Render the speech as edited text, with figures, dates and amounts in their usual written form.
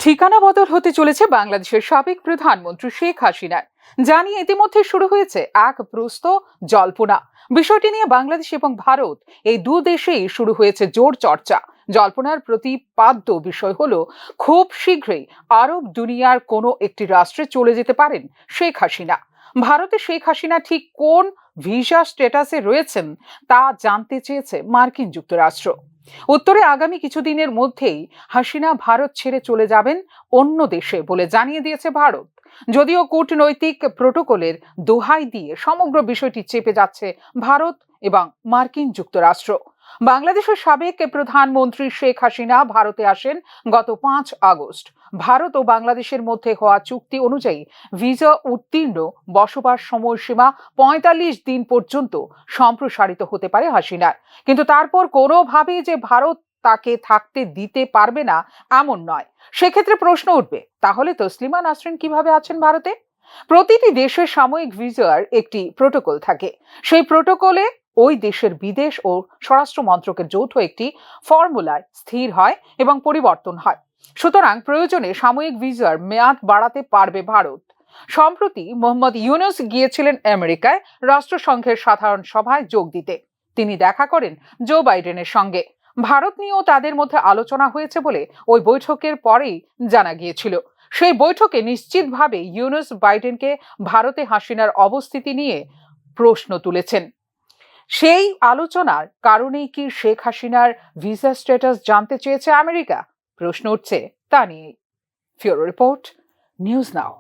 ঠিকানা বদল হতে চলেছে বাংলাদেশের সাবেক প্রধানমন্ত্রী শেখ হাসিনার। জানিয়ে ইতিমধ্যে শুরু হয়েছে এক প্রস্ত জল্পনা। বিষয়টি নিয়ে বাংলাদেশ এবং ভারত এই দু দেশেই শুরু হয়েছে জোর চর্চা। জল্পনার প্রতিপাদ্য বিষয় হলো, খুব শীঘ্রই আরব দুনিয়ার কোনো একটি রাষ্ট্রে চলে যেতে পারেন শেখ হাসিনা। ভারতে শেখ হাসিনা ঠিক কোন ভিসা স্ট্যাটাসে রয়েছেন তা জানতে চেয়েছে মার্কিন যুক্তরাষ্ট্র। উত্তরে আগামী কিছুদিনের মধ্যেই হাসিনা ভারত ছেড়ে চলে যাবেন অন্য দেশে বলে জানিয়ে দিয়েছে ভারত। যদিও কূটনৈতিক প্রোটোকলের দোহাই দিয়ে সমগ্র বিষয়টি চেপে যাচ্ছে ভারত এবং মার্কিন যুক্তরাষ্ট্র। বাংলাদেশের সাবেক প্রধানমন্ত্রী শেখ হাসিনা ভারতে আসেন গত 5 আগস্ট। ভারত ও বাংলাদেশের মধ্যে হওয়া চুক্তি অনুযায়ী ভিসা উত্তীর্ণ বসবাস সময়সীমা 45 দিন পর্যন্ত সম্প্রসারিত হতে পারে হাসিনার। কিন্তু তারপর কোনোভাবেই যে ভারত তাকে থাকতে দিতে পারবে না এমন নয়। সেক্ষেত্রে প্রশ্ন উঠবে, তাহলে তসলিমা নাসরিন কিভাবে আছেন ভারতে? প্রতিটি দেশের সাময়িক ভিসার একটি প্রোটোকল থাকে। সেই প্রোটোকলে ওই দেশের বিদেশ ও স্বরাষ্ট্র মন্ত্রকের যৌথ একটি ফর্মুলায় স্থির হয় এবং পরিবর্তন হয়। সুতরাং প্রয়োজনে সাময়িক ভিসার মেয়াদ বাড়াতে পারবে ভারত। সম্প্রতি মোহাম্মদ ইউনূস গিয়েছিলেন আমেরিকায় রাষ্ট্রসংঘের সাধারণ সভায় যোগ দিতে। তিনি দেখা করেন জো বাইডেনের সঙ্গে। ভারত নিয়েও তাদের মধ্যে আলোচনা হয়েছে বলে ওই বৈঠকের পরেই জানা গিয়েছিল। সেই বৈঠকে নিশ্চিতভাবে ইউনূস বাইডেনকে ভারতে হাসিনার অবস্থিতি নিয়ে প্রশ্ন তুলেছেন। সেই আলোচনার কারণেই কি শেখ হাসিনার ভিসা স্ট্যাটাস জানতে চেয়েছে আমেরিকা? প্রশ্ন উঠছে তা নিয়েই। ফিউরো রিপোর্ট, নিউজ নাও।